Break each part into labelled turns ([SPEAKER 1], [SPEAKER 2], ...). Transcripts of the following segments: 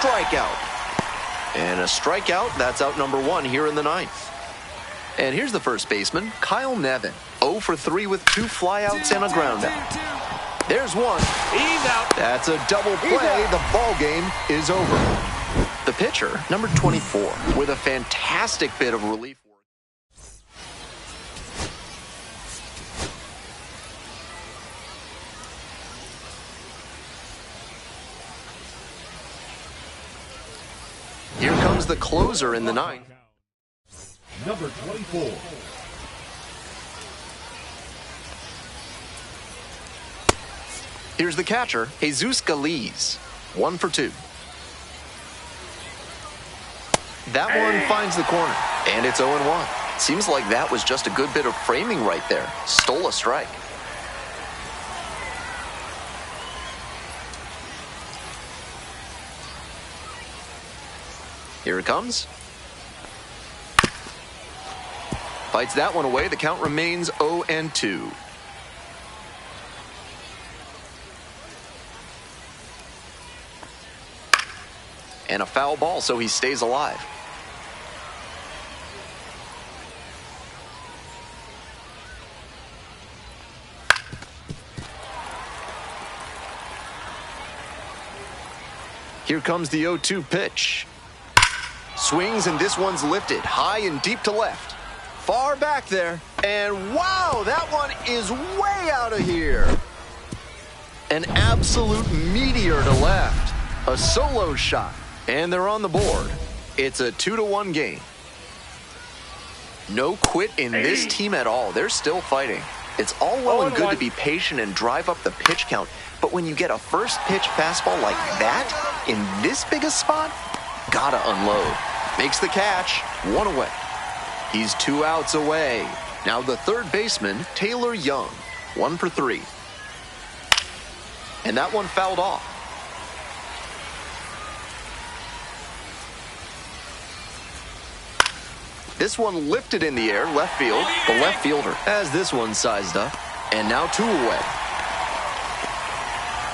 [SPEAKER 1] strikeout. And a strikeout, that's out number 1 here in the 9th. And here's the first baseman, Kyle Nevin. 0 for 3 with 2 flyouts and a ground out. There's one.
[SPEAKER 2] He's out.
[SPEAKER 1] That's a double play. The ball game is over. The pitcher, number 24, with a fantastic bit of relief work. Here comes the closer in the 9th.
[SPEAKER 3] Number 24.
[SPEAKER 1] Here's the catcher, Jesus Galiz. 1 for 2. That one finds the corner, and it's 0-1. Seems like that was just a good bit of framing right there. Stole a strike. Here it comes. Fights that one away. The count remains 0-2. And a foul ball, so he stays alive. Here comes the 0-2 pitch. Swings, and this one's lifted high and deep to left. Far back there. And wow, that one is way out of here. An absolute meteor to left. A solo shot. And they're on the board. It's a 2-1 game. No quit in this team at all. They're still fighting. It's all well and good to be patient and drive up the pitch count, but when you get a first pitch fastball like that in this big a spot, gotta unload. Makes the catch, 1 away. He's 2 outs away. Now the third baseman, Taylor Young, 1 for 3. And that one fouled off. This one lifted in the air, left field. The left fielder has this one sized up. And now 2 away.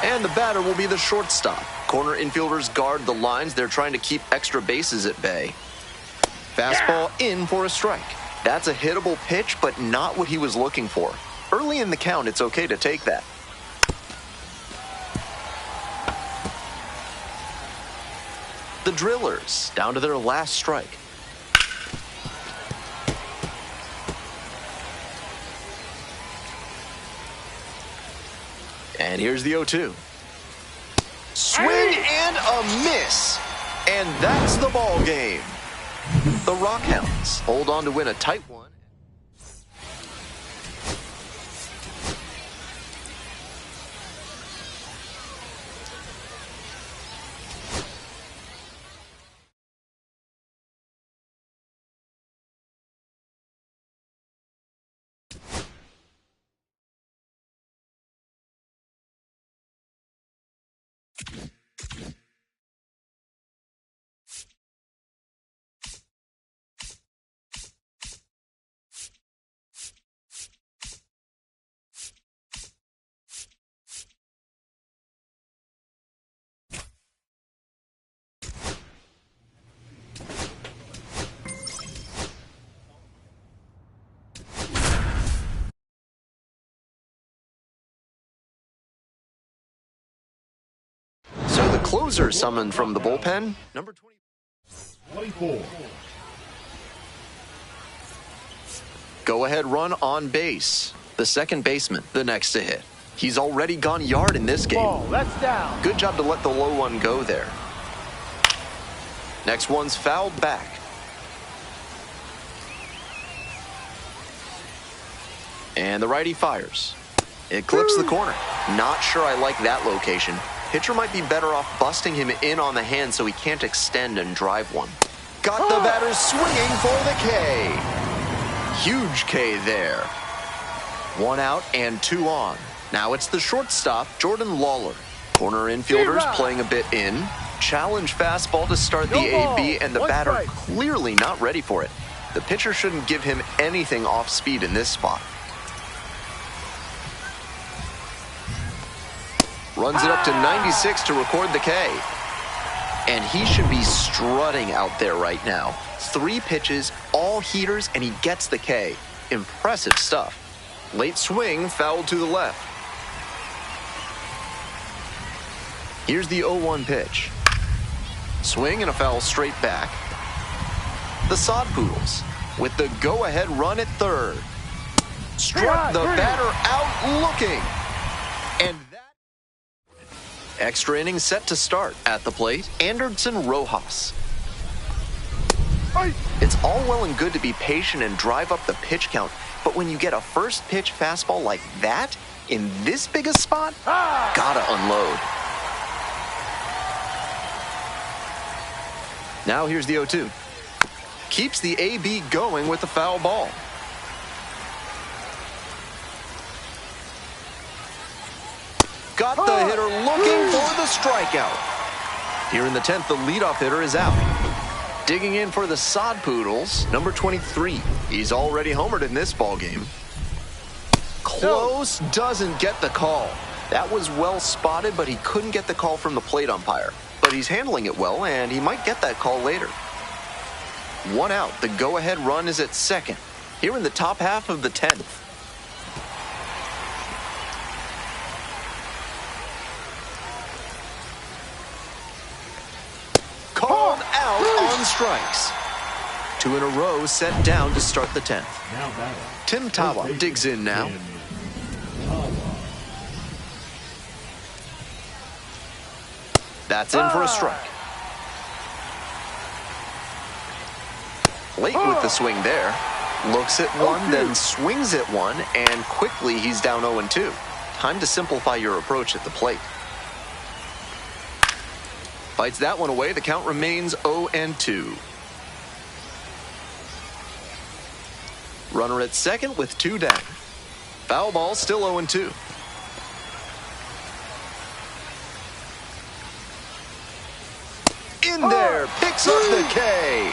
[SPEAKER 1] And the batter will be the shortstop. Corner infielders guard the lines. They're trying to keep extra bases at bay. Fastball in for a strike. That's a hittable pitch, but not what he was looking for. Early in the count, it's okay to take that. The Drillers down to their last strike. And here's the 0-2. Swing and a miss. And that's the ball game. The Rockhounds hold on to win a tight one. Closer summoned from the bullpen, number
[SPEAKER 3] 24.
[SPEAKER 1] Go-ahead run on base. The second baseman, the next to hit. He's already gone yard in this game.
[SPEAKER 2] Ball, that's down.
[SPEAKER 1] Good job to let the low one go there. Next one's fouled back. And the righty fires. It clips the corner. Not sure I like that location. Pitcher might be better off busting him in on the hand so he can't extend and drive one. Got the batter swinging for the K. Huge K there. 1 out and 2 on. Now it's the shortstop, Jordan Lawler. Corner infielders playing a bit in. Challenge fastball to start the AB, and the batter clearly not ready for it. The pitcher shouldn't give him anything off speed in this spot. Runs it up to 96 to record the K. And he should be strutting out there right now. 3 pitches, all heaters, and he gets the K. Impressive stuff. Late swing, fouled to the left. Here's the 0-1 pitch. Swing and a foul straight back. The Sod Poodles with the go-ahead run at third. Struck the batter out looking. And that extra inning set to start. At the plate, Anderson Rojas. It's all well and good to be patient and drive up the pitch count, but when you get a first pitch fastball like that in this big a spot, gotta unload. Now here's the 0-2. Keeps the AB going with the foul ball. Got the hitter looking for the strikeout. Here in the 10th, the leadoff hitter is out. Digging in for the Sod Poodles, number 23. He's already homered in this ballgame. Close, doesn't get the call. That was well spotted, but he couldn't get the call from the plate umpire. But he's handling it well, and he might get that call later. 1 out. The go-ahead run is at second. Here in the top half of the 10th. Called out on strikes. 2 in a row set down to start the 10th. Tim Tawa digs in now. That's in for a strike. Late with the swing there. Looks at one, then swings at one, and quickly he's down 0-2. Time to simplify your approach at the plate. Fights that one away. The count remains 0-2. Runner at second with 2 down. Foul ball, still 0-2. In there, picks up the K.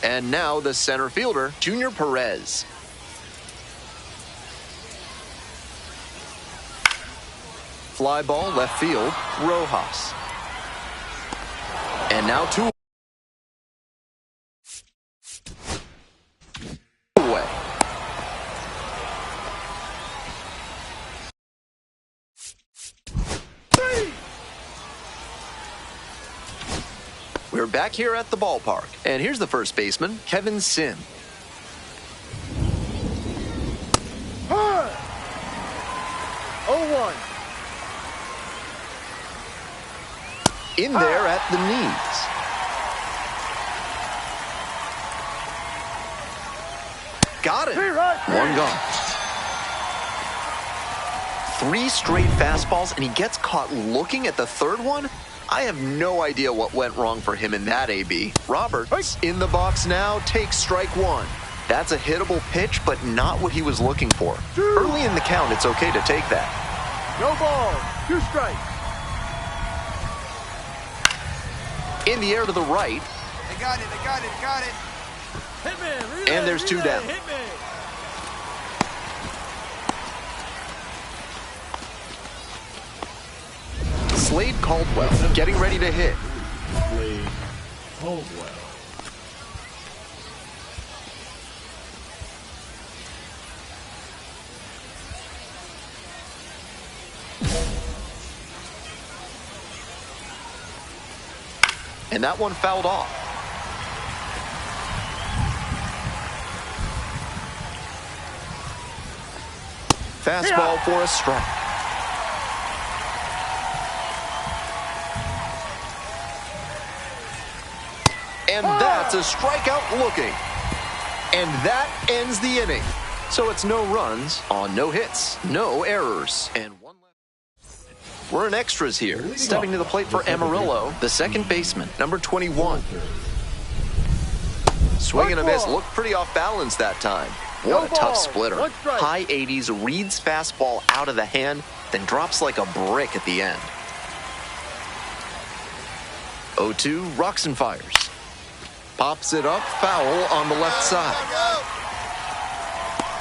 [SPEAKER 1] And now the center fielder, Junior Perez. Fly ball, left field, Rojas. And now 2 away. We're back here at the ballpark, and here's the first baseman, Kevin Sim.
[SPEAKER 2] Huh. 0-1.
[SPEAKER 1] In there at the knees. Got it. 1 gone. 3 straight fastballs, and he gets caught looking at the third one. I have no idea what went wrong for him in that AB. Roberts in the box now, takes strike 1. That's a hittable pitch, but not what he was looking for. Early in the count, it's okay to take that.
[SPEAKER 2] No ball. 2 strikes.
[SPEAKER 1] In the air to the right.
[SPEAKER 4] They got it.
[SPEAKER 2] Hit me. Relay,
[SPEAKER 1] And there's 2 down.
[SPEAKER 2] Hit me.
[SPEAKER 1] Slade Caldwell getting ready to hit.
[SPEAKER 3] Slade Caldwell.
[SPEAKER 1] And that one fouled off. Fastball for a strike. And that's a strikeout looking. And that ends the inning. So it's no runs on no hits, no errors, and 1 left. We're in extras here. Stepping to the plate for Amarillo, the second baseman, number 21. Swing and a miss. Looked pretty off balance that time. What a tough splitter. High 80s, reads fastball out of the hand, then drops like a brick at the end. 0-2, rocks and fires. Pops it up, foul on the left side.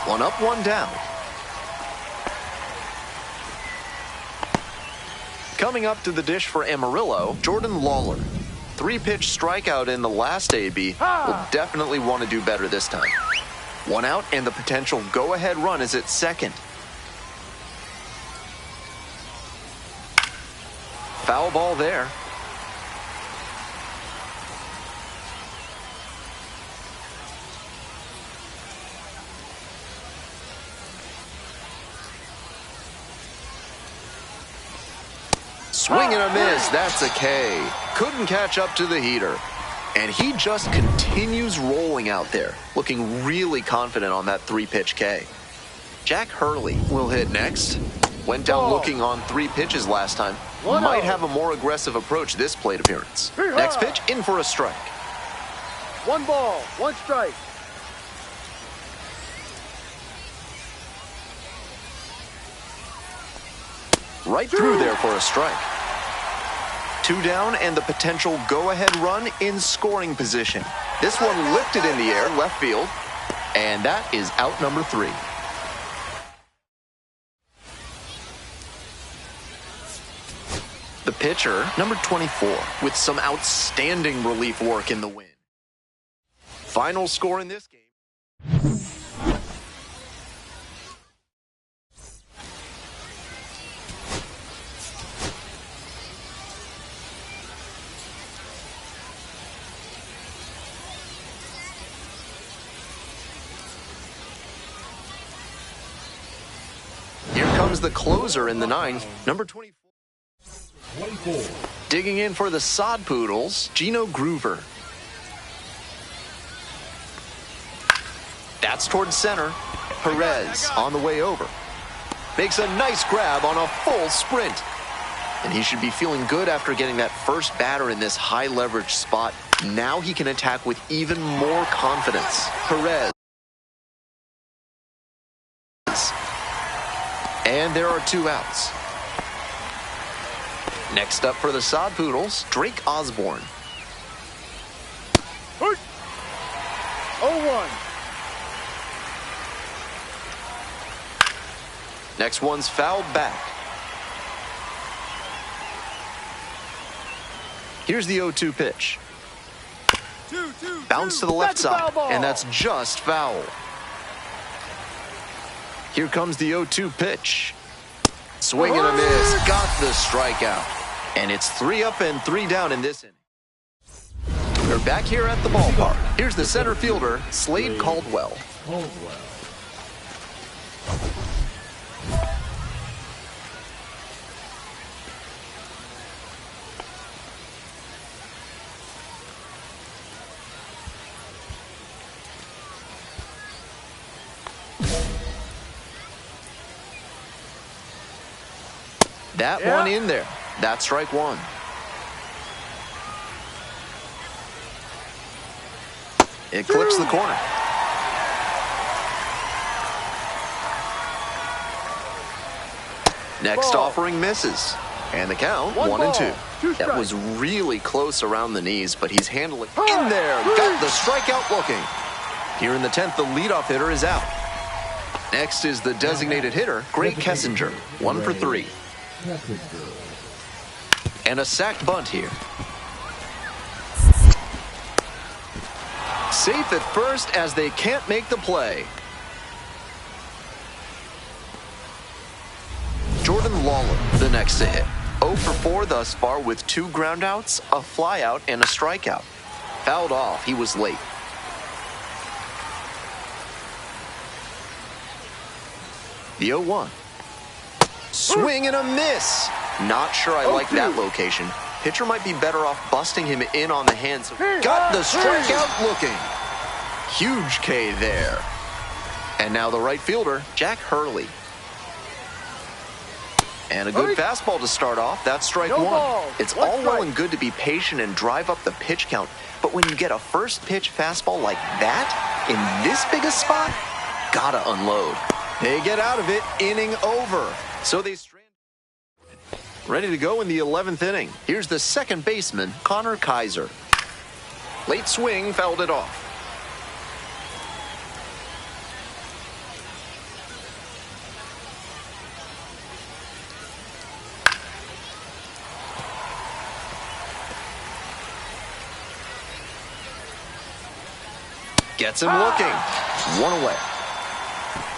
[SPEAKER 1] 1 up, 1 down. Coming up to the dish for Amarillo, Jordan Lawler. 3-pitch strikeout in the last AB. Will definitely want to do better this time. 1 out, and the potential go-ahead run is at second. Foul ball there. Swing and a miss. That's a K. Couldn't catch up to the heater. And he just continues rolling out there, looking really confident on that 3-pitch K. Jack Hurley will hit next. Went down looking on 3 pitches last time. Might have a more aggressive approach this plate appearance. Next pitch, in for a strike.
[SPEAKER 2] 1 ball, 1 strike.
[SPEAKER 1] Right through there for a strike. 2 down and the potential go-ahead run in scoring position. This one lifted in the air, left field, and that is out number 3. The pitcher, number 24, with some outstanding relief work in the win. Final score in this game. Here comes the closer in the 9th, number 24. Digging in for the Sod Poodles, Gino Groover. That's towards center. Perez on the way over. Makes a nice grab on a full sprint. And he should be feeling good after getting that first batter in this high leverage spot. Now he can attack with even more confidence. Perez. And there are 2 outs. Next up for the Sod Poodles, Drake Osborne.
[SPEAKER 2] 0-1.
[SPEAKER 1] Next one's fouled back. Here's the 0-2 pitch. Bounce to the left side, and that's just foul. Here comes the 0-2 pitch. Swing and a miss, got the strikeout. And it's 3 up and 3 down in this inning. We're back here at the ballpark. Here's the center fielder, Slade Caldwell. That one in there. That's strike 1. It clips the corner. Next offering misses. And the count, 1-2. That was really close around the knees, but he's handling in there. Got the strikeout looking. Here in the 10th, the leadoff hitter is out. Next is the designated hitter, Greg Kessinger, 1 for 3. And a sacked bunt here. Safe at first as they can't make the play. Jordan Lawler, the next to hit. 0 for 4 thus far with 2 groundouts, a flyout, and a strikeout. Fouled off, he was late. The 0-1. Swing and a miss. Not sure I like that location. Pitcher might be better off busting him in on the hands. Got the strikeout looking. Huge K there. And now the right fielder, Jack Hurley. And a good fastball to start off. That's strike 1. It's all well and good to be patient and drive up the pitch count. But when you get a first pitch fastball like that, in this big a spot, gotta unload. They get out of it, inning over. So they strand. Ready to go in the 11th inning. Here's the second baseman, Connor Kaiser. Late swing, fouled it off. Gets him looking. One away.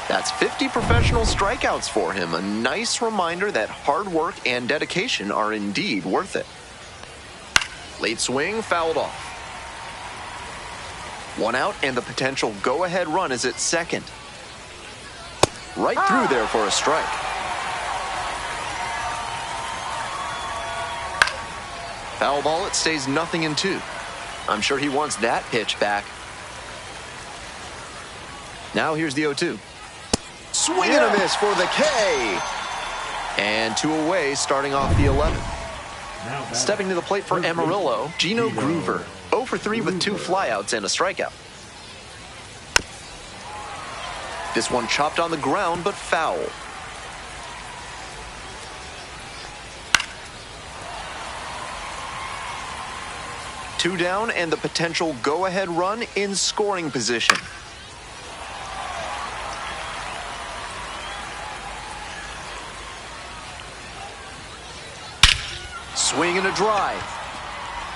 [SPEAKER 1] That's 50 professional strikeouts for him. A nice reminder that hard work and dedication are indeed worth it. Late swing, fouled off. One out, and the potential go-ahead run is at second. Right through there for a strike. Foul ball, it stays 0-2. I'm sure he wants that pitch back. Now here's the 0-2. Swing and a miss for the K. And 2 away, starting off the 11th. Stepping to the plate for Amarillo, Gino Groover. 0 for 3 with 2 flyouts and a strikeout. This one chopped on the ground, but foul. Two down, and the potential go-ahead run in scoring position. Swing and a drive.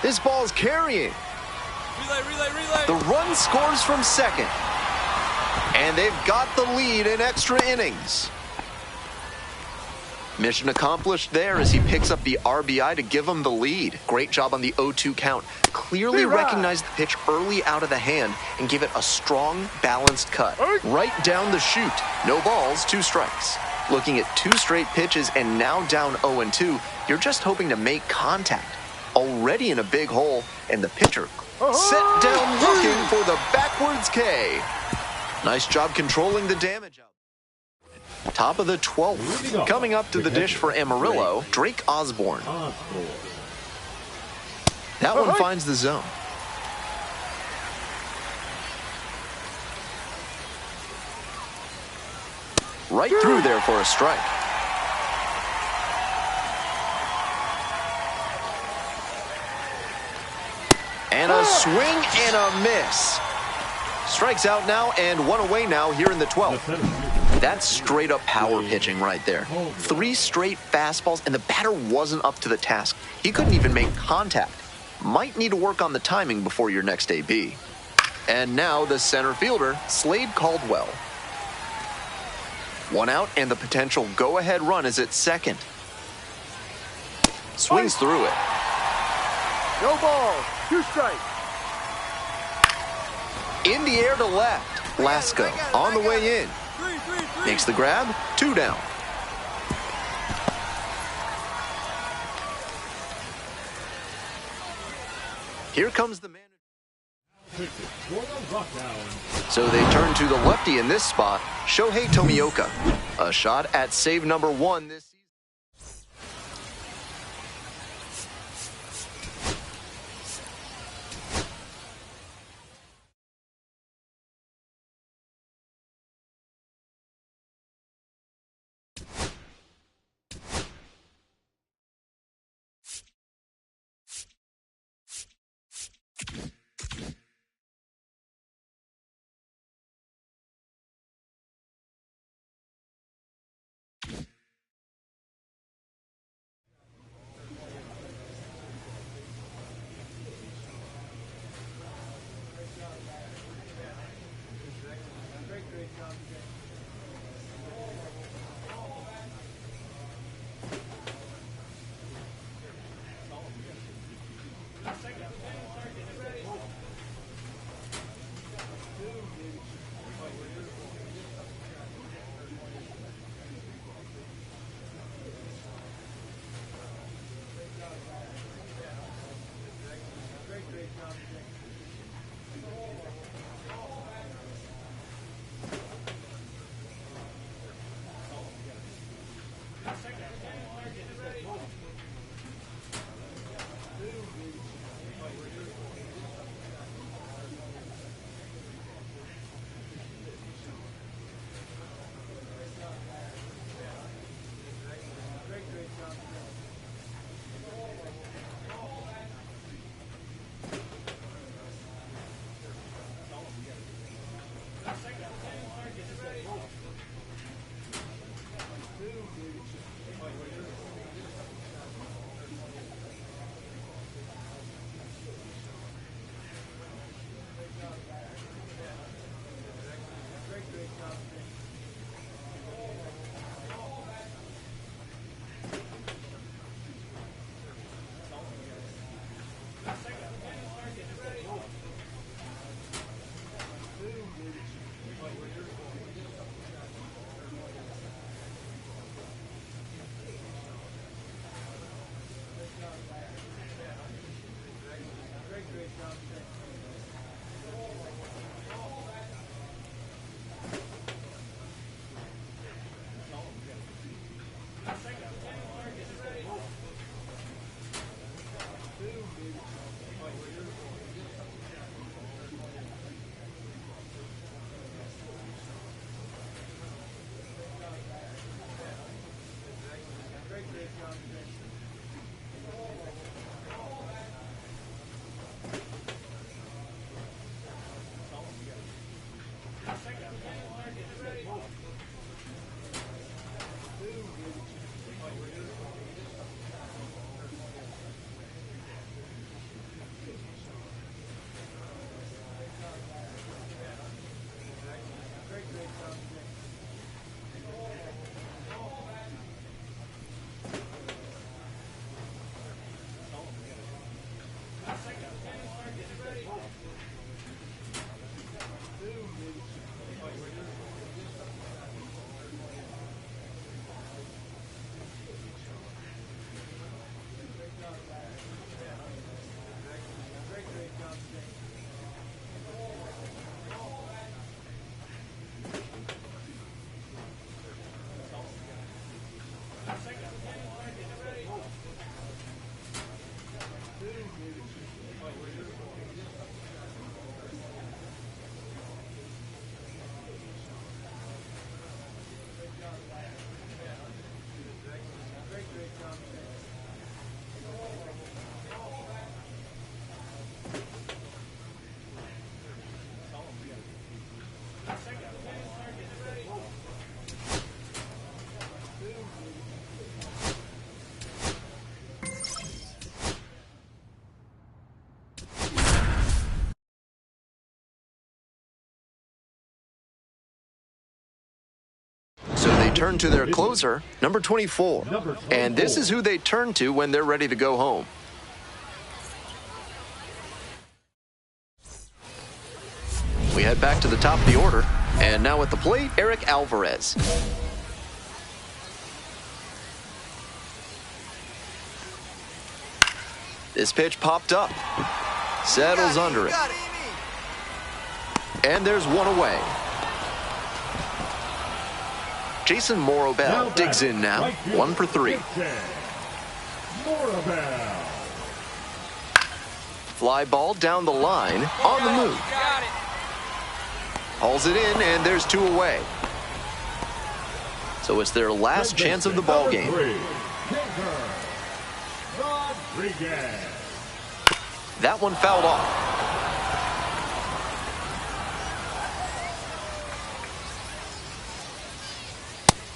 [SPEAKER 1] This ball's carrying. Relay. The run scores from second. And they've got the lead in extra innings. Mission accomplished there as he picks up the RBI to give him the lead. Great job on the 0-2 count. Clearly recognized the pitch early out of the hand and gave it a strong, balanced cut. Right down the chute. No balls, 2 strikes. Looking at 2 straight pitches and now down 0-2, you're just hoping to make contact. Already in a big hole, and the pitcher set down looking for the backwards K. Nice job controlling the damage out. Top of the 12th. Coming up to the dish for Amarillo, Drake Osborne. That one finds the zone. Right through there for a strike. And a swing and a miss. Strikes out now and 1 away now here in the 12th. That's straight up power pitching right there. 3 straight fastballs, and the batter wasn't up to the task. He couldn't even make contact. Might need to work on the timing before your next AB. And now the center fielder, Slade Caldwell. 1 out, and the potential go-ahead run is at second. Swings through it.
[SPEAKER 2] No ball. 2 strikes.
[SPEAKER 1] In the air to left. Lasco on the way in. Makes the grab. 2 down. Here comes the manager. So they turn to the lefty in this spot, Shohei Tomioka. A shot at save number 1 this season. So they turn to their closer, number 24. And this is who they turn to when they're ready to go home. We head back to the top of the order. And now at the plate, Eric Alvarez. This pitch popped up. Settles under it. And there's one away. Jason Morobel digs in now, 1 for 3. Fly ball down the line, on the move. Hauls it in, and there's 2 away. So it's their last chance of the ball game. That one fouled off.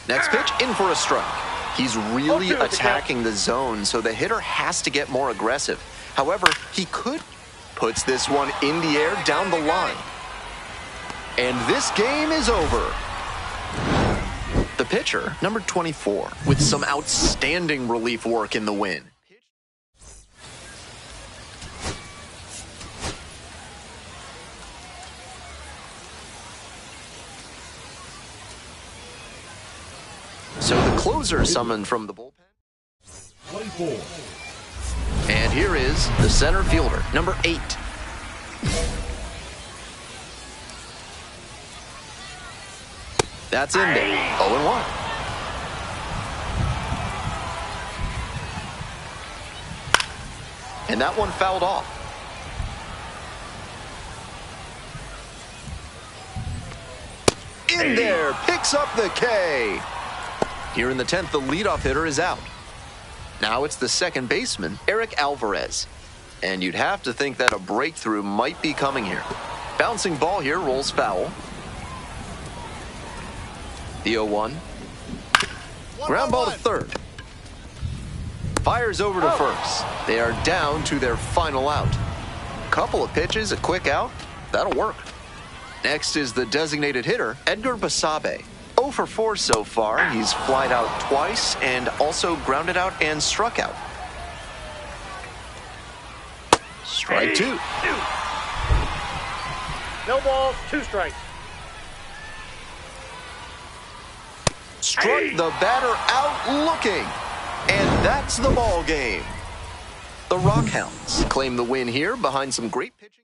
[SPEAKER 1] Next pitch, in for a strike. He's really attacking the zone, so the hitter has to get more aggressive. However, he puts this one in the air down the line. And this game is over. The pitcher, number 24, with some outstanding relief work in the win. So the closer summoned from the bullpen.
[SPEAKER 3] 24.
[SPEAKER 1] And here is the center fielder, number 8. That's in there, 0-1. And that one fouled off. In there, picks up the K. Here in the 10th, the leadoff hitter is out. Now it's the second baseman, Eric Alvarez. And you'd have to think that a breakthrough might be coming here. Bouncing ball here rolls foul. The 0-1. Ground ball to third. Fires over to first. They are down to their final out. Couple of pitches, a quick out. That'll work. Next is the designated hitter, Edgar Basabe. 0 for 4 so far. He's flied out twice and also grounded out and struck out. Strike 2.
[SPEAKER 2] No balls, 2 strikes.
[SPEAKER 1] Struck the batter out looking. And that's the ball game. The Rockhounds claim the win here behind some great pitching.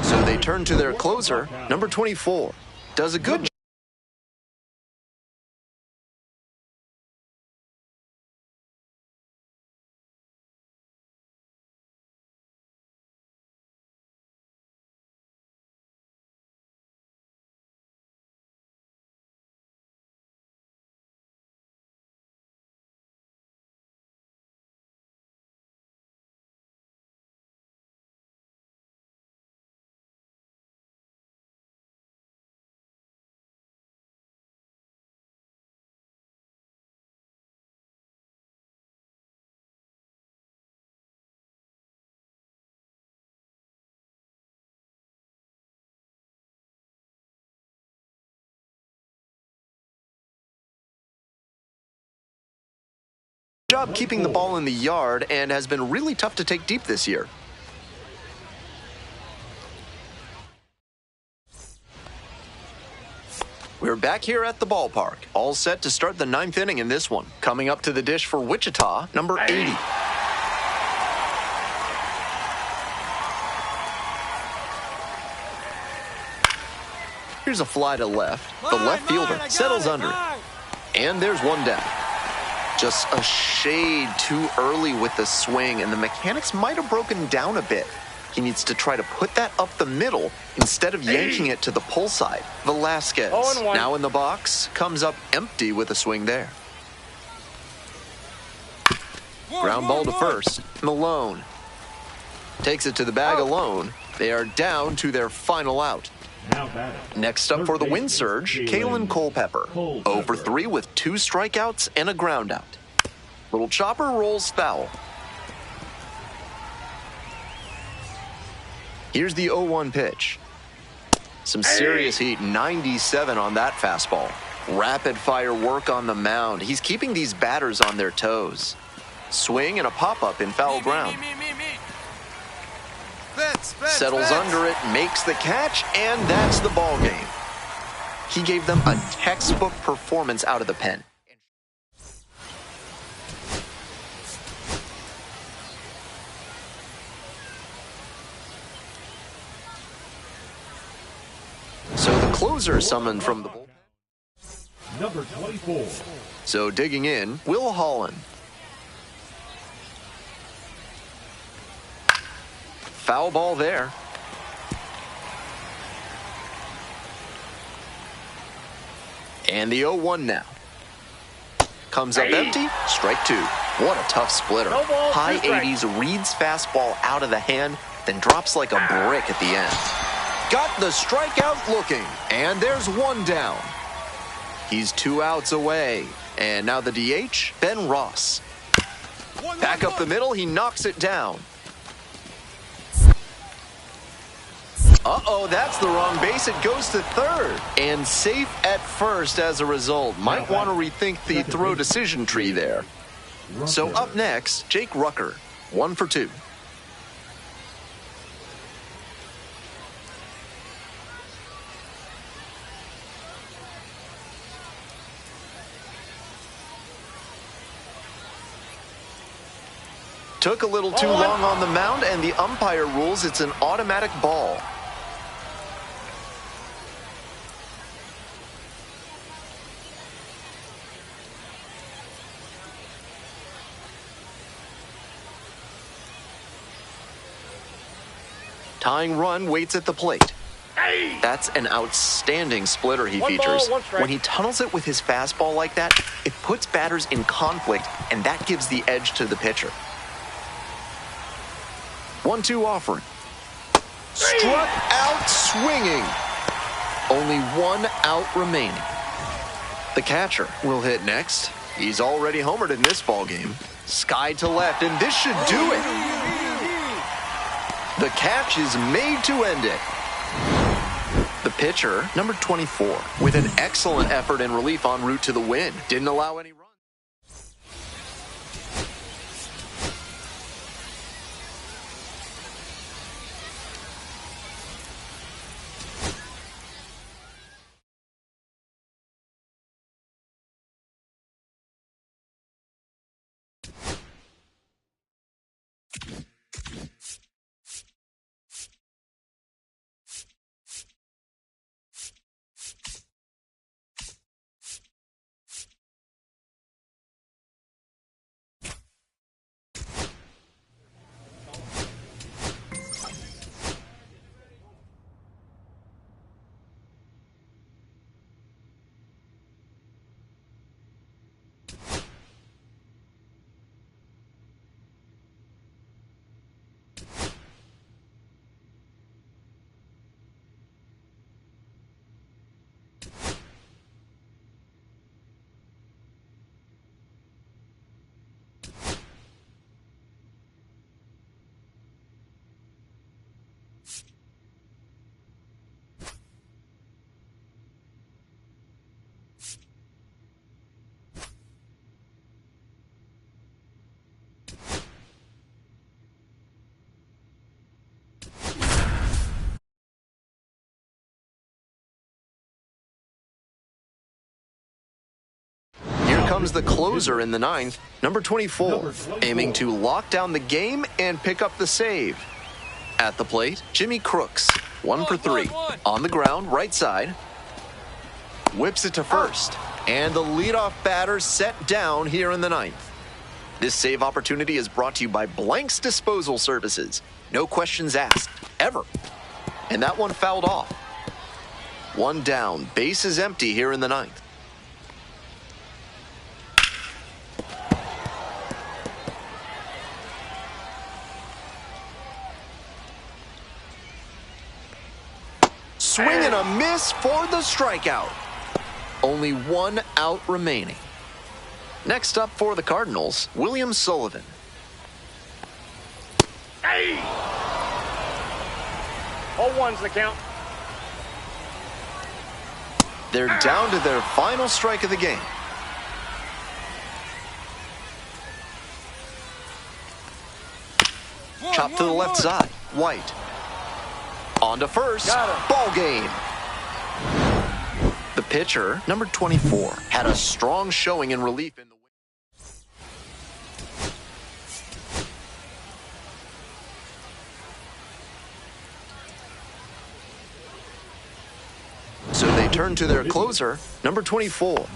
[SPEAKER 1] So they turn to their closer, number 24. Does a good job. Job keeping the ball in the yard and has been really tough to take deep this year. We're back here at the ballpark, all set to start the 9th inning in this one. Coming up to the dish for Wichita, number 80. Here's a fly to left. The left fielder settles under it. And there's one down. Just a shade too early with the swing, and the mechanics might have broken down a bit. He needs to try to put that up the middle instead of yanking it to the pull side. Velasquez, now in the box, comes up empty with a swing there. Ground ball to first. Malone takes it to the bag alone. They are down to their final out. Next up for the wind surge, Kalen Culpepper. 0 for 3 with 2 strikeouts and a ground out. Little chopper rolls foul. Here's the 0-1 pitch. Some serious heat, 97 on that fastball. Rapid fire work on the mound. He's keeping these batters on their toes. Swing and a pop-up in foul ground. Settles under it, makes the catch, and that's the ball game. He gave them a textbook performance out of the pen. So the closer summoned from the bullpen.
[SPEAKER 3] Number 24.
[SPEAKER 1] So digging in, Will Holland. Foul ball there. And the 0-1 now. Comes up empty, strike 2. What a tough splitter. High 80s, reads fastball out of the hand, then drops like a brick at the end. Got the strikeout looking, and there's one down. He's 2 outs away. And now the DH, Ben Ross. Back up the middle, he knocks it down. Uh-oh, that's the wrong base. It goes to third. And safe at first as a result. Might want to rethink the throw decision tree there. So up next, Jake Rucker, 1 for 2. Took a little too long on the mound, and the umpire rules it's an automatic ball. Tying run waits at the plate. That's an outstanding splitter he features. When he tunnels it with his fastball like that, it puts batters in conflict, and that gives the edge to the pitcher. 1-2 offering. Struck out swinging. Only 1 out remaining. The catcher will hit next. He's already homered in this ballgame. Sky to left, and this should do it. The catch is made to end it. The pitcher, number 24, with an excellent effort and relief en route to the win. Didn't allow any runs. Comes the closer in the 9th, number 24, aiming to lock down the game and pick up the save. At the plate, Jimmy Crooks, 1 for 3. On the ground, right side. Whips it to first, and the leadoff batter set down here in the 9th. This save opportunity is brought to you by Blank's Disposal Services. No questions asked, ever. And that one fouled off. 1 down, base is empty here in the 9th. Swing and a miss for the strikeout. Only 1 out remaining. Next up for the Cardinals, William Sullivan.
[SPEAKER 2] Hey! 0-1's the count.
[SPEAKER 1] They're down to their final strike of the game. Chop to the left side. White. On to first. Ball game. The pitcher, number 24, had a strong showing in relief in the So they turn to their closer, number 24.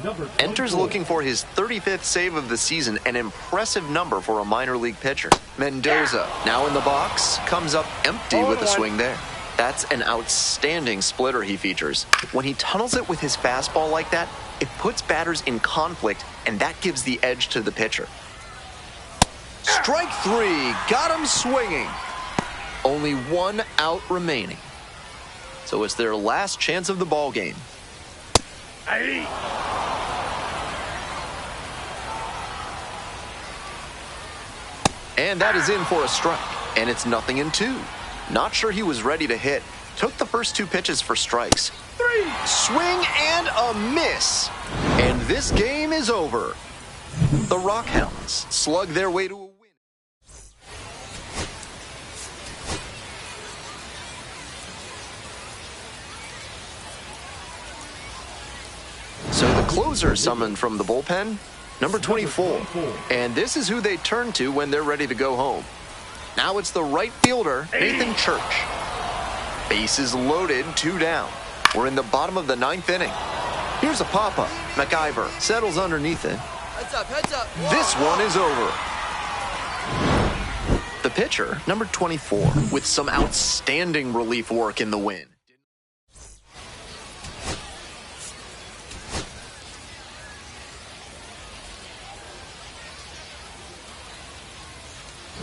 [SPEAKER 1] Enters looking for his 35th save of the season, an impressive number for a minor league pitcher. Mendoza, now in the box, comes up empty with a swing there. That's an outstanding splitter he features. When he tunnels it with his fastball like that, it puts batters in conflict, and that gives the edge to the pitcher. Strike 3, got him swinging. Only 1 out remaining. So it's their last chance of the ball game. And that is in for a strike, and it's 0-2. Not sure he was ready to hit. Took the first 2 pitches for strikes. 3. Swing and a miss. And this game is over. The Rockhounds slug their way to a win. So the closer summoned from the bullpen, number 24. And this is who they turn to when they're ready to go home. Now it's the right fielder, Nathan Church. Bases loaded, 2 down. We're in the bottom of the 9th inning. Here's a pop-up. McIver settles underneath it.
[SPEAKER 4] Heads up, heads up.
[SPEAKER 1] This one is over. The pitcher, number 24, with some outstanding relief work in the win.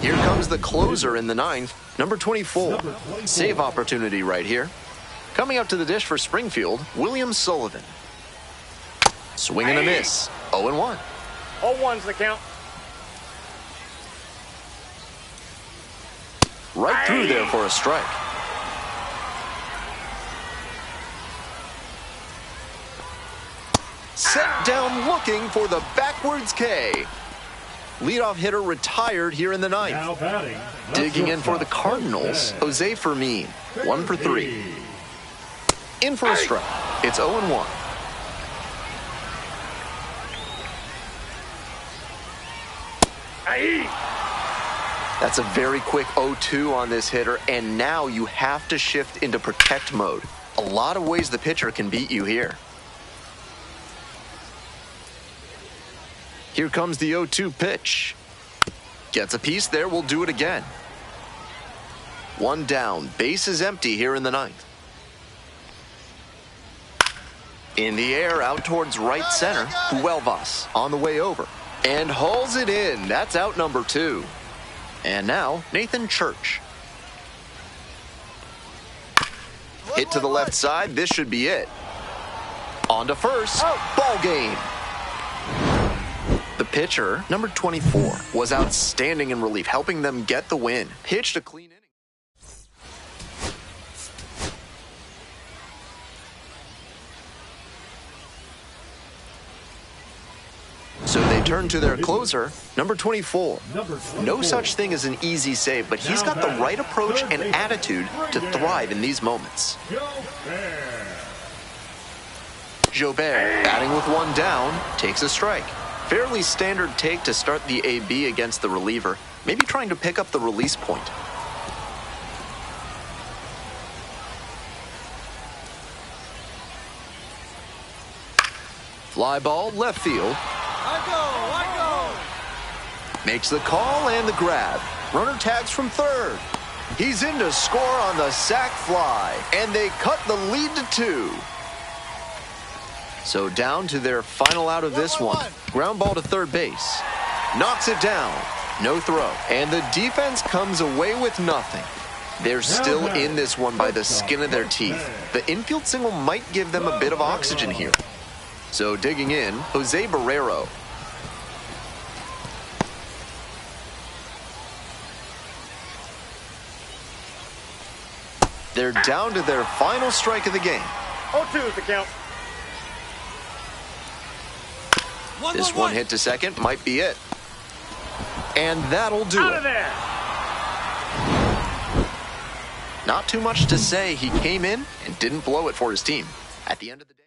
[SPEAKER 1] Here comes the closer in the 9th, number 24. Save opportunity right here. Coming up to the dish for Springfield, William Sullivan. Swing and a miss. 0-1.
[SPEAKER 2] 0-1's the count.
[SPEAKER 1] Right through there for a strike. Set down looking for the backwards K. Leadoff hitter retired here in the 9th.
[SPEAKER 3] Now batting.
[SPEAKER 1] Digging in for the Cardinals, Jose Fermin. 1 for 3. In for a strike. It's 0-1. That's a very quick 0-2 on this hitter, and now you have to shift into protect mode. A lot of ways the pitcher can beat you here. Here comes the 0-2 pitch. Gets a piece there, we'll do it again. 1 down, base is empty here in the 9th. In the air, out towards right center, Huelvas on the way over. And hauls it in, that's out number 2. And now, Nathan Church. Hit to the left side, this should be it. On to first, ball game. The pitcher, number 24, was outstanding in relief, helping them get the win. Pitched a clean inning. So they turn to their closer, number 24. No such thing as an easy save, but he's got the right approach and attitude to thrive in these moments. Jobert, batting with 1 down, takes a strike. Fairly standard take to start the AB against the reliever, maybe trying to pick up the release point. Fly ball, left field.
[SPEAKER 4] I go.
[SPEAKER 1] Makes the call and the grab. Runner tags from third. He's in to score on the sac fly, and they cut the lead to 2. So down to their final out of this one. Ground ball to third base. Knocks it down. No throw. And the defense comes away with nothing. They're still in this one by the skin of their teeth. The infield single might give them a bit of oxygen here. So digging in, Jose Barrero. They're down to their final strike of the game.
[SPEAKER 2] 0-2 is the count.
[SPEAKER 1] This one hit to second might be it. And that'll do
[SPEAKER 2] Out
[SPEAKER 1] it.
[SPEAKER 2] of there.
[SPEAKER 1] Not too much to say. He came in and didn't blow it for his team. At the end of the day.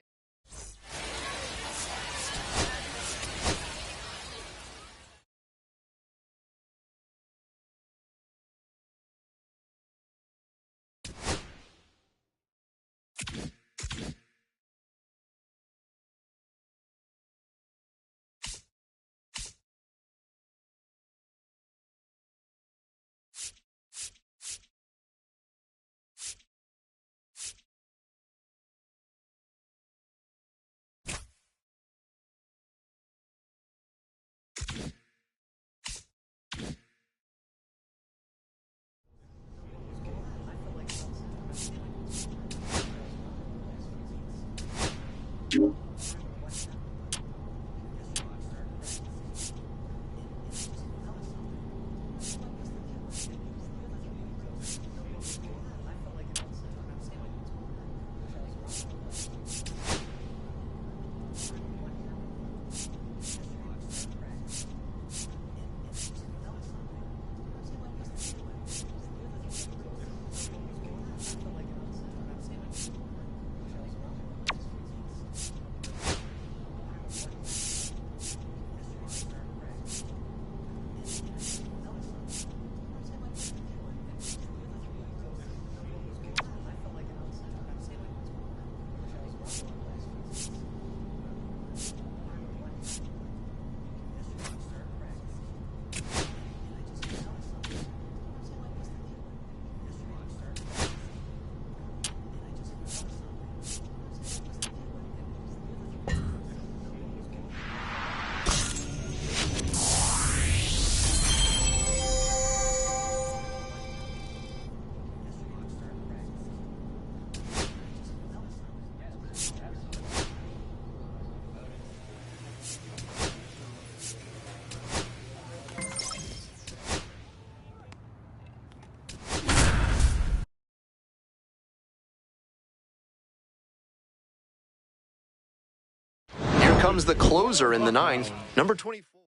[SPEAKER 1] comes the closer in the ninth, number 24.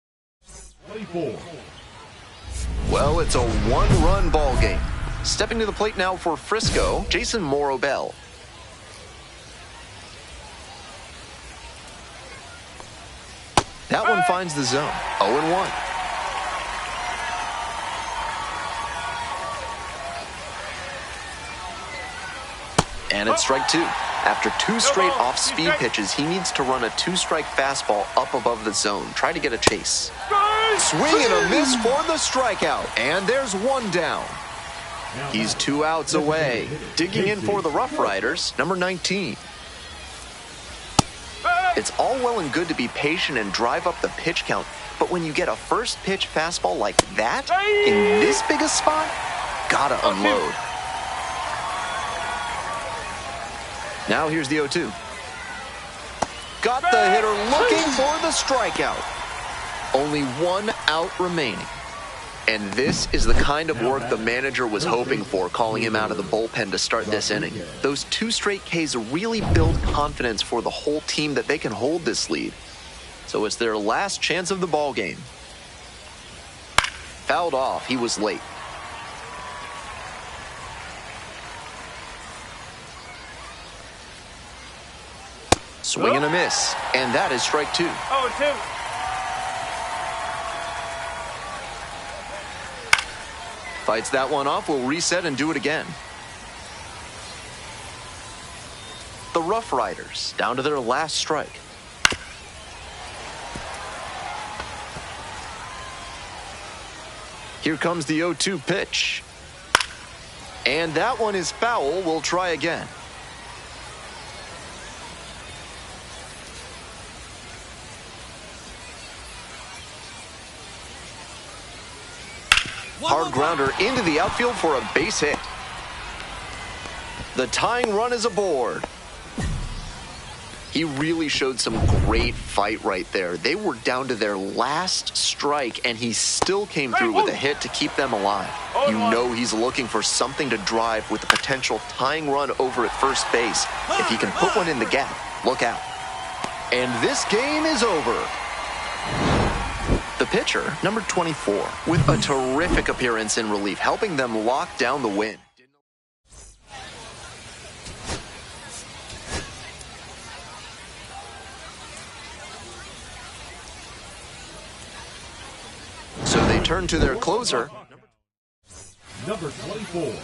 [SPEAKER 3] 24.
[SPEAKER 1] Well, it's a one-run ball game. Stepping to the plate now for Frisco, Jason Morobel. That one finds the zone. 0-1. And it's strike two. After two straight off-speed pitches, he needs to run a two-strike fastball up above the zone. Try to get a chase. Swing and a miss for the strikeout. And there's one down. He's 2 outs away. Digging in for the Rough Riders, number 19. It's all well and good to be patient and drive up the pitch count, but when you get a first pitch fastball like that, in this big a spot, gotta unload. Now here's the 0-2. Got the hitter looking for the strikeout. Only 1 out remaining. And this is the kind of work the manager was hoping for, calling him out of the bullpen to start this inning. Those 2 straight Ks really build confidence for the whole team that they can hold this lead. So it's their last chance of the ball game. Fouled off. He was late. Swing and a miss. And that is strike 2.
[SPEAKER 2] 0-2.
[SPEAKER 1] Fights that one off, will reset and do it again. The Rough Riders down to their last strike. Here comes the 0-2 pitch. And that one is foul. We'll try again. Hard grounder into the outfield for a base hit. The tying run is aboard. He really showed some great fight right there. They were down to their last strike, and he still came through with a hit to keep them alive. You know he's looking for something to drive with a potential tying run over at first base. If he can put one in the gap, look out. And this game is over. The pitcher, number 24, with a terrific appearance in relief, helping them lock down the win. So they turn to their closer.
[SPEAKER 3] Number 24.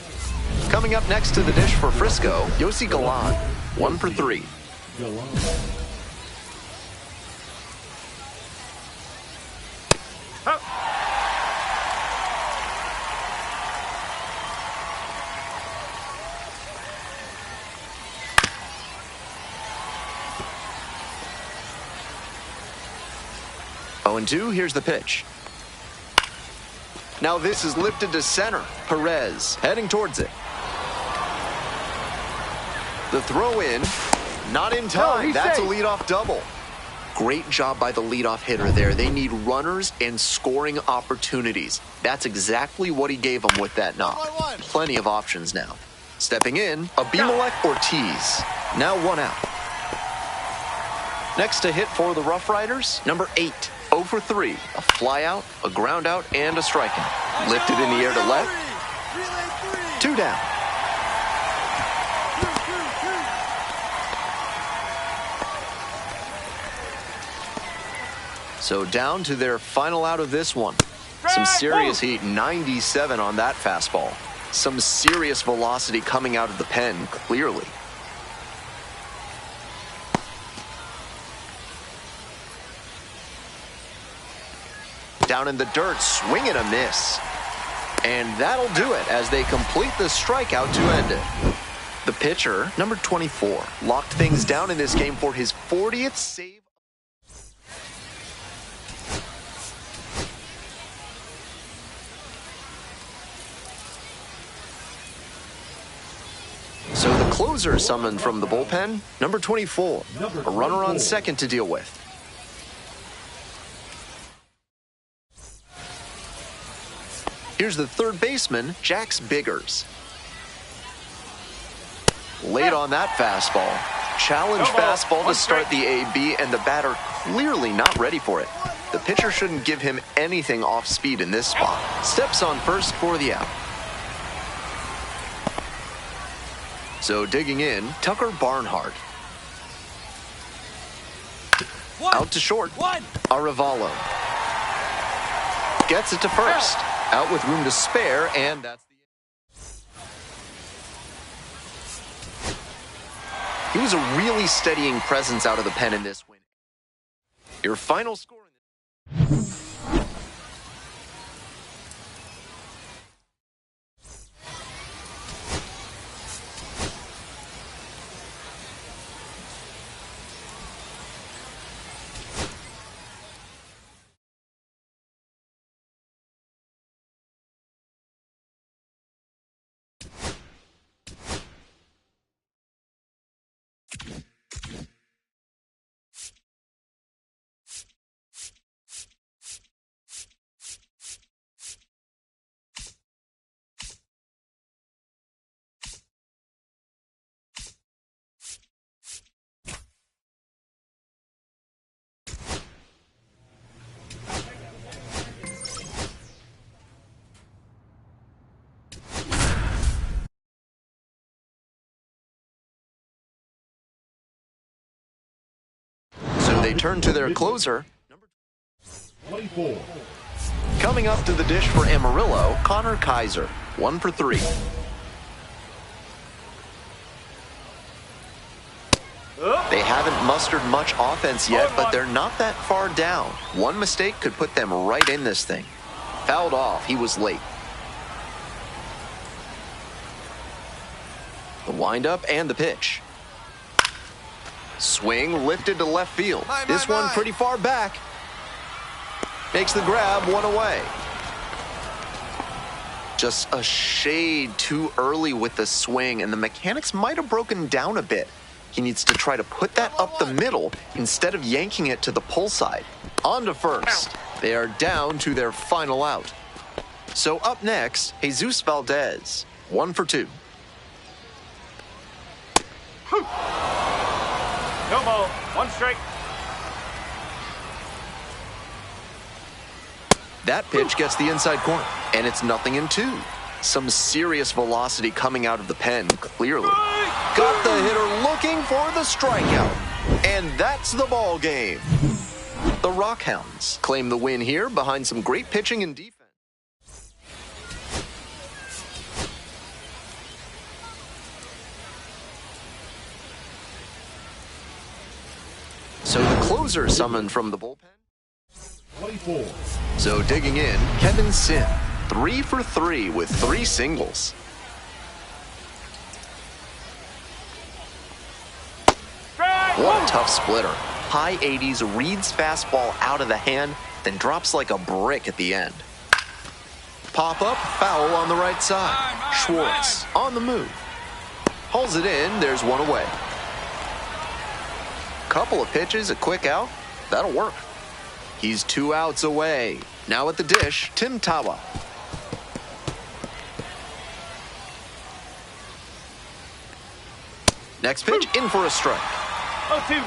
[SPEAKER 1] Coming up next to the dish for Frisco, Yossi Galan, 1 for 3.
[SPEAKER 3] Galan.
[SPEAKER 1] 0-2, here's the pitch. Now this is lifted to center. Perez heading towards it. The throw in, not in time. That's a leadoff double. Great job by the leadoff hitter there. They need runners and scoring opportunities. That's exactly what he gave them with that knock. Plenty of options now. Stepping in, Abimelech Ortiz. Now 1 out. Next to hit for the Rough Riders, number 8. 0 for 3. A fly out, a ground out, and a strikeout. Lifted in the air to left. 2 down. So down to their final out of this one. Some serious heat, 97 on that fastball. Some serious velocity coming out of the pen, clearly. Down in the dirt, swing and a miss. And that'll do it as they complete the strikeout to end it. The pitcher, number 24, locked things down in this game for his 40th save. So the closer summoned from the bullpen, number 24, a runner on second to deal with. Here's the third baseman, Jax Biggers. Late on that fastball. Challenge
[SPEAKER 2] No ball.
[SPEAKER 1] fastball to
[SPEAKER 2] One
[SPEAKER 1] start
[SPEAKER 2] strike.
[SPEAKER 1] the AB, and the batter clearly not ready for it. The pitcher shouldn't give him anything off speed in this spot. Steps on first for the out. So digging in, Tucker Barnhart.
[SPEAKER 4] One.
[SPEAKER 1] Out to short,
[SPEAKER 4] One.
[SPEAKER 1] Arevalo. Gets it to first. Out with room to spare, and that's the end. He was a really steadying presence out of the pen in this win. Your final score in this. So they turn to their closer.
[SPEAKER 3] 24.
[SPEAKER 1] Coming up to the dish for Amarillo, Connor Kaiser, 1 for 3. They haven't mustered much offense yet, but they're not that far down. One mistake could put them right in this thing. Fouled off, he was late. The windup and the pitch. Swing lifted to left field. This one pretty far back. Makes the grab, one away. Just a shade too early with the swing, and the mechanics might have broken down a bit. He needs to try to put that up the middle instead of yanking it to the pull side. On to first. They are down to their final out. So up next, Jesus Valdez, 1 for 2.
[SPEAKER 2] No ball. One strike.
[SPEAKER 1] That pitch gets the inside corner, and it's 0-2. Some serious velocity coming out of the pen, clearly. Got the hitter looking for the strikeout, and that's the ball game. The Rockhounds claim the win here behind some great pitching and defense. So the closer summoned from the bullpen.
[SPEAKER 3] 24.
[SPEAKER 1] So digging in, Kevin Sim, 3 for 3 with 3 singles. What a tough splitter. High 80s, reads fastball out of the hand, then drops like a brick at the end. Pop up, foul on the right side. Schwartz on the move. Hauls it in, there's one away. Couple of pitches, a quick out, that'll work. He's 2 outs away. Now at the dish, Tim Tawa. Next pitch, in for a strike.
[SPEAKER 2] 0-2.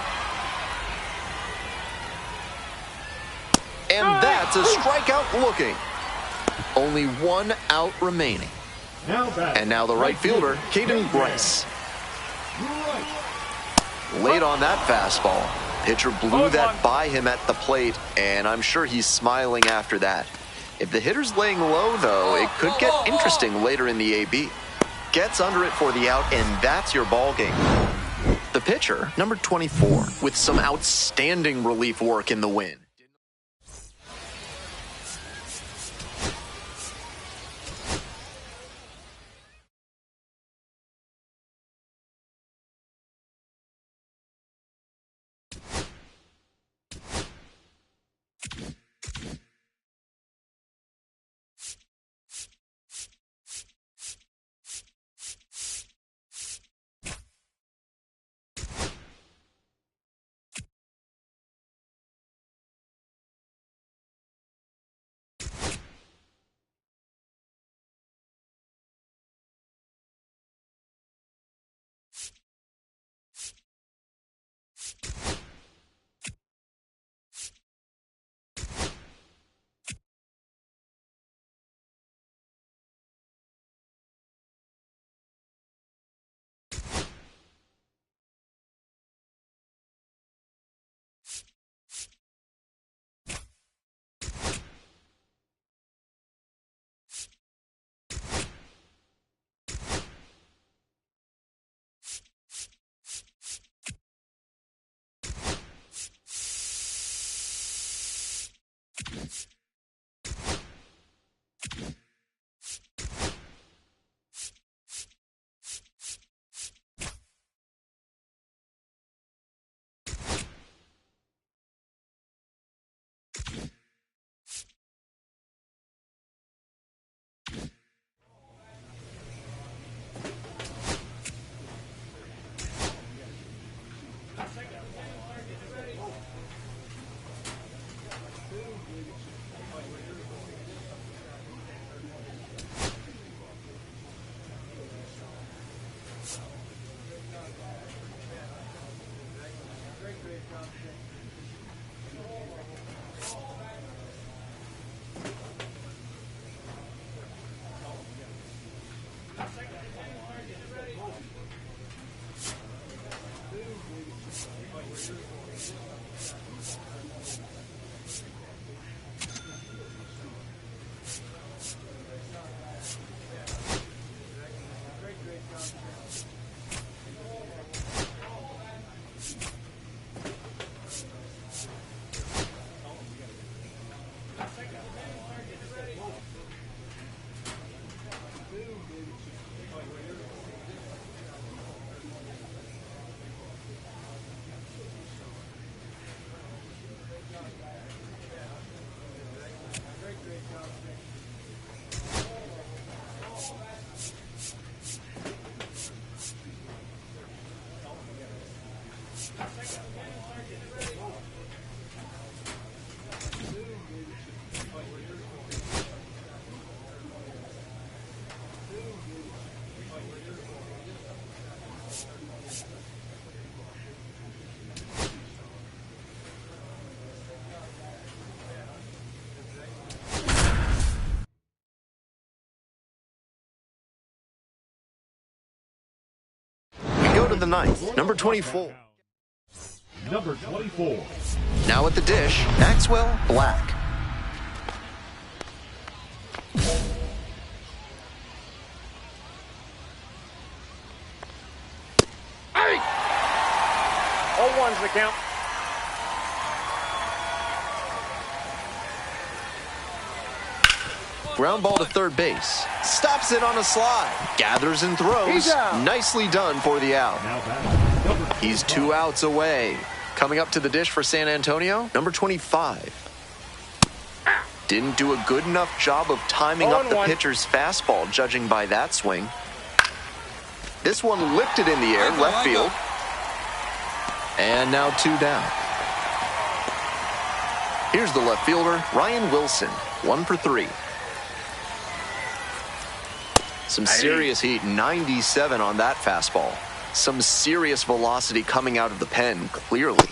[SPEAKER 1] And that's a strikeout looking. Only 1 out remaining.
[SPEAKER 3] Now back.
[SPEAKER 1] And now the right fielder, Caden Bryce.
[SPEAKER 3] Right.
[SPEAKER 1] Late on that fastball. Pitcher blew that by him at the plate, and I'm sure he's smiling after that. If the hitter's laying low, though, it could get interesting later in the AB. Gets under it for the out, and that's your ball game. The pitcher, number 24, with some outstanding relief work in the win. Go to the ninth. Number 24.
[SPEAKER 3] Number 24.
[SPEAKER 1] Now at the dish, Maxwell Black.
[SPEAKER 2] Hey! 0-1's the count.
[SPEAKER 1] Ground ball to third base. Stops it on a slide. Gathers and throws.
[SPEAKER 2] He's out.
[SPEAKER 1] Nicely done for the out.
[SPEAKER 3] Now batting, number
[SPEAKER 1] He's 2 outs away. Coming up to the dish for San Antonio, number 25. Didn't do a good enough job of timing up the
[SPEAKER 2] 0-1.
[SPEAKER 1] pitcher's fastball, judging by that swing. This one lifted in the air, left field. And now 2 down. Here's the left fielder, Ryan Wilson, 1 for 3. Some serious heat, 97 on that fastball. Some serious velocity coming out of the pen, clearly.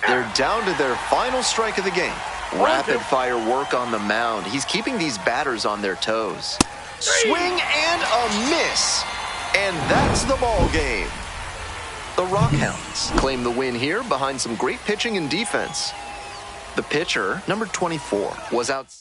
[SPEAKER 1] They're down to their final strike of the game. Rapid fire work on the mound. He's keeping these batters on their toes. Swing and a miss. And that's the ball game. The Rockhounds claim the win here behind some great pitching and defense. The pitcher, number 24, was out.